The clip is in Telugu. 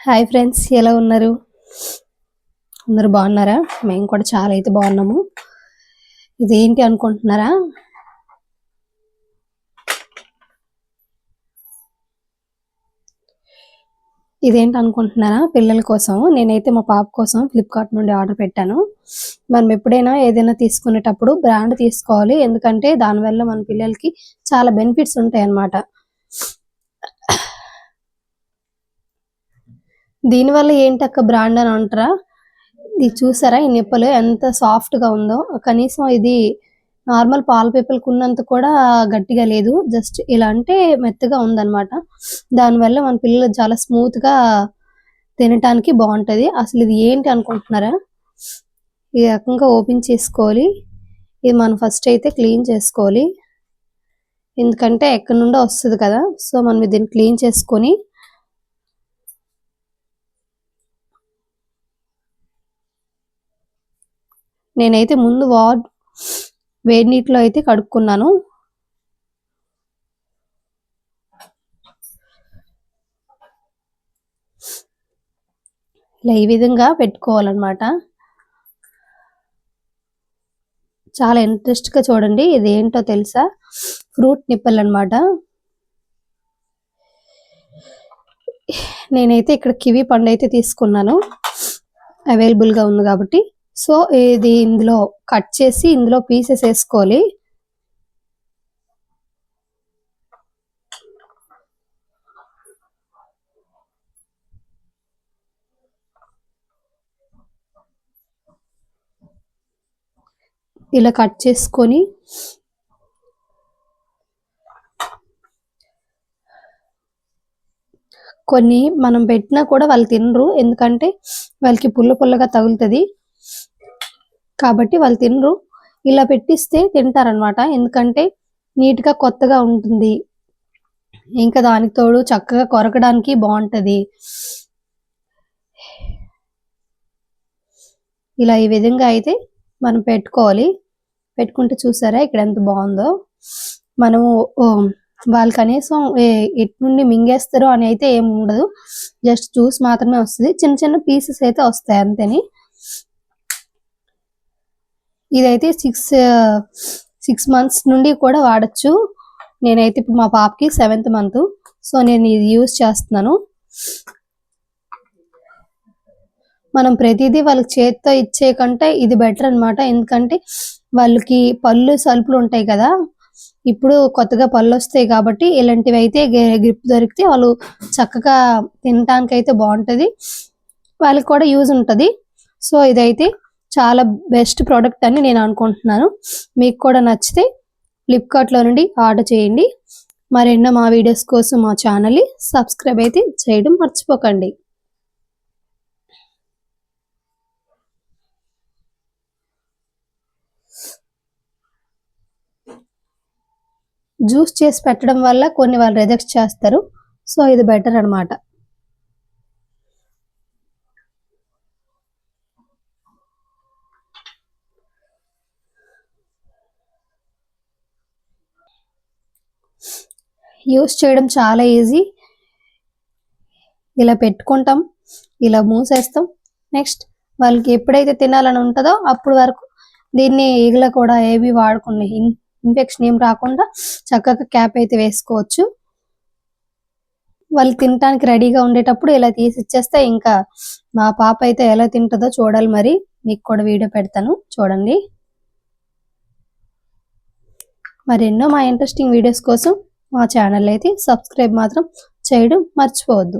హాయ్ ఫ్రెండ్స్, ఎలా ఉన్నారు? అందరూ బాగున్నారా? మేము కూడా చాలా అయితే బాగున్నాము. ఇదేంటి అనుకుంటున్నారా? పిల్లల కోసం నేనైతే మా పాప కోసం ఫ్లిప్కార్ట్ నుండి ఆర్డర్ పెట్టాను. మనం ఎప్పుడైనా ఏదైనా తీసుకునేటప్పుడు బ్రాండ్ తీసుకోవాలి, ఎందుకంటే దానివల్ల మన పిల్లలకి చాలా బెనిఫిట్స్ ఉంటాయి అన్నమాట. దీనివల్ల ఏంటక్క బ్రాండ్ అని అంటారా? ఇది చూసారా, ఈ నిప్పలు ఎంత సాఫ్ట్గా ఉందో. కనీసం ఇది నార్మల్ పాల పేపర్కి ఉన్నంత కూడా గట్టిగా లేదు, జస్ట్ ఇలా అంటే మెత్తగా ఉందన్నమాట. దానివల్ల మన పిల్లలు చాలా స్మూత్గా తినటానికి బాగుంటుంది. అసలు ఇది ఏంటి అనుకుంటున్నారా? ఈ రకంగా ఓపెన్ చేసుకోవాలి. ఇది మనం ఫస్ట్ అయితే క్లీన్ చేసుకోవాలి, ఎందుకంటే ఎక్కడి నుండో వస్తుంది కదా. సో మనం దీన్ని క్లీన్ చేసుకొని నేనైతే ముందు వేడి నీటిలో అయితే కడుక్కున్నాను. ఇలా ఈ విధంగా పెట్టుకోవాలన్నమాట. చాలా ఇంట్రెస్ట్గా చూడండి. ఇది ఏంటో తెలుసా? ఫ్రూట్ నిప్పల్ అన్నమాట. నేనైతే ఇక్కడ కివి పండు అయితే తీసుకున్నాను, అవైలబుల్గా ఉంది కాబట్టి. సో ఇది ఇందులో కట్ చేసి ఇందులో పీసెస్ వేసుకోవాలి. ఇలా కట్ చేసుకొని కొన్ని మనం పెట్టినా కూడా వాళ్ళు తినరు, ఎందుకంటే వాళ్ళకి పుల్లగా తగులుతుంది కాబట్టి వాళ్ళు తినరు. ఇలా పెట్టిస్తే తింటారనమాట, ఎందుకంటే నీట్గా కొత్తగా ఉంటుంది. ఇంకా దానికి తోడు చక్కగా కొరకడానికి బాగుంటుంది. ఇలా ఈ విధంగా అయితే మనం పెట్టుకోవాలి. పెట్టుకుంటే చూసారా ఇక్కడ ఎంత బాగుందో. మనము వాళ్ళు కనీసం ఎటు నుండి మింగేస్తారు అని అయితే ఏమి ఉండదు, జస్ట్ జ్యూస్ మాత్రమే వస్తుంది. చిన్న చిన్న పీసెస్ అయితే వస్తాయి అంతేని. ఇదైతే 6 months నుండి కూడా వాడచ్చు. నేనైతే ఇప్పుడు మా పాపకి 7th month, సో నేను ఇది యూజ్ చేస్తున్నాను. మనం ప్రతిదీ వాళ్ళకి చేతితో ఇచ్చే కంటే ఇది బెటర్ అనమాట, ఎందుకంటే వాళ్ళకి పళ్ళు సలుపులు ఉంటాయి కదా. ఇప్పుడు కొత్తగా పళ్ళు వస్తాయి కాబట్టి ఇలాంటివి అయితే గ్రిప్ దొరికితే వాళ్ళు చక్కగా తినటానికి అయితే బాగుంటుంది, వాళ్ళకి కూడా యూజ్ ఉంటుంది. సో ఇదైతే చాలా బెస్ట్ ప్రోడక్ట్ అని నేను అనుకుంటున్నాను. మీకు కూడా నచ్చితే ఫ్లిప్కార్ట్లో నుండి ఆర్డర్ చేయండి. మరెన్నో మా వీడియోస్ కోసం మా ఛానల్ని సబ్స్క్రైబ్ అయితే చేయడం మర్చిపోకండి. జ్యూస్ చేసి పెట్టడం వల్ల కొన్ని వాళ్ళు రిజెక్ట్ చేస్తారు, సో ఇది బెటర్ అనమాట. యూస్ చేయడం చాలా ఈజీ. ఇలా పెట్టుకుంటాం, ఇలా మూసేస్తాం. నెక్స్ట్ వాళ్ళకి ఎప్పుడైతే తినాలని ఉంటుందో అప్పుడు వరకు దీన్ని ఈగల కూడా ఏవి వాడకుండా, ఇన్ఫెక్షన్ ఏం రాకుండా చక్కగా క్యాప్ అయితే వేసుకోవచ్చు. వాళ్ళు తినడానికి రెడీగా ఉండేటప్పుడు ఇలా తీసి ఇచ్చేస్తే ఇంకా మా పాప అయితే ఎలా తింటుందో చూడాలి. మరి మీకు కూడా వీడియో పెడతాను, చూడండి. మరెన్నో మా ఇంట్రెస్టింగ్ వీడియోస్ కోసం మా ఛానల్ అయితే సబ్స్క్రైబ్ మాత్రం చేయడం మర్చిపోవద్దు.